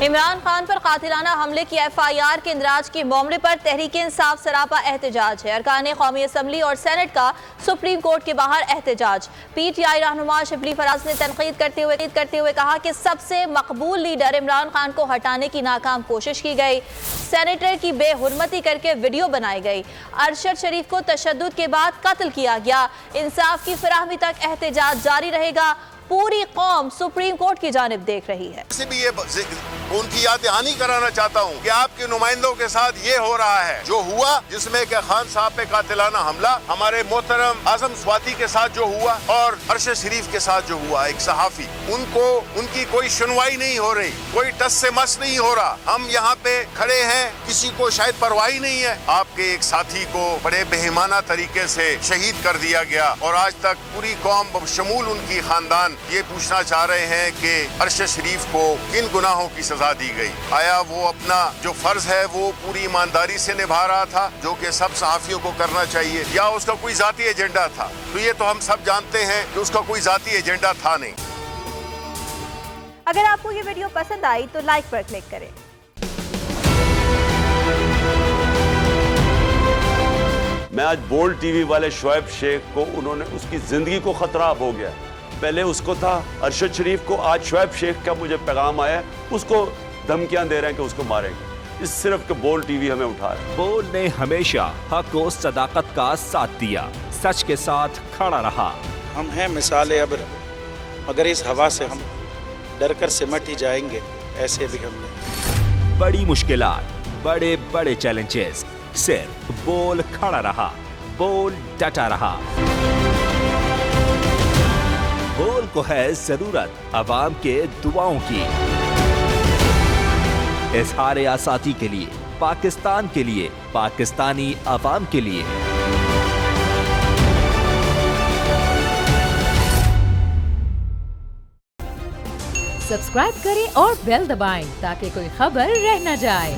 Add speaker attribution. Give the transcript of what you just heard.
Speaker 1: عمران خان پر قاتلانہ حملے کی FIR کے اندراج کے معاملے پر تحریک انصاف سراپا احتجاج ہے۔ ارکان قومی اسمبلی اور سینٹ کا سپریم کورٹ کے باہر احتجاج۔ PTI رہنما شبلی فراز نے تنقید کرتے ہوئے کہا کہ سب سے مقبول لیڈر عمران خان کو ہٹانے کی ناکام کوشش کی گئی، سینیٹر کی بے حرمتی کر کے ویڈیو بنائی گئی، ارشد شریف کو تشدد کے بعد قتل کیا گیا۔ انصاف کی فراہمی تک احتجاج جاری رہے گا، پوری قوم سپریم کورٹ کی جانب دیکھ رہی ہے۔
Speaker 2: سے بھی یہ ان کی یاد دہانی کرانا چاہتا ہوں کہ آپ کے نمائندوں کے ساتھ یہ ہو رہا ہے جو ہوا، جس میں کہ خان صاحب پہ قاتلانہ حملہ، ہمارے محترم اعظم سواتی کے ساتھ جو ہوا اور ارشد شریف کے ساتھ جو ہوا، ایک صحافی، ان کی کوئی سنوائی نہیں ہو رہی، کوئی ٹس سے مس نہیں ہو رہا۔ ہم یہاں پہ کھڑے ہیں، کسی کو شاید پرواہ نہیں ہے۔ آپ کے ایک ساتھی کو بڑے بہیمانہ طریقے سے شہید کر دیا گیا اور آج تک پوری قوم بشمول ان کی خاندان یہ پوچھنا چاہ رہے ہیں کہ ارشد شریف کو کن گناہوں کی سزا دی گئی؟ آیا وہ اپنا جو فرض ہے وہ پوری ایمانداری سے نبھا رہا تھا جو کہ سب صحافیوں کو کرنا چاہیے، یا اس کا کوئی ذاتی ایجنڈا تھا؟ تو یہ تو ہم سب جانتے ہیں کہ اس کا کوئی ذاتی ایجنڈا تھا نہیں۔
Speaker 1: اگر آپ کو یہ ویڈیو پسند آئی تو لائک پر کلک کریں۔
Speaker 3: میں آج بولڈ ٹی وی والے شعیب شیخ کو، انہوں نے اس کی زندگی کو خطرہ ہو گیا، پہلے اس کو تھا ارشد شریف کو، آج شعیب شیخ کا مجھے پیغام آیا ہے، اس کو دھمکیاں دے رہے ہیں کہ اس کو ماریں گے۔ اس صرف کہ بولڈ ٹی وی ہمیں اٹھا رہا ہے۔
Speaker 4: بولڈ نے ہمیشہ حق و صداقت کا ساتھ دیا، سچ کے ساتھ کھڑا رہا۔
Speaker 5: ہم ہیں مثال ابر، مگر اس ہوا سے ہم ڈر کر سمٹ ہی جائیں گے، ایسے بھی ہم نے
Speaker 4: بڑی مشکلات، بڑے بڑے چیلنجز، صرف بول کھڑا رہا، بول ڈٹا رہا۔ بول کو ہے ضرورت عوام کے دعاؤں کی۔ اظہار آزادی کے لیے، پاکستان کے لیے، پاکستانی عوام کے لیے۔
Speaker 6: سبسکرائب کریں اور بیل دبائیں تاکہ کوئی خبر رہ نہ جائے۔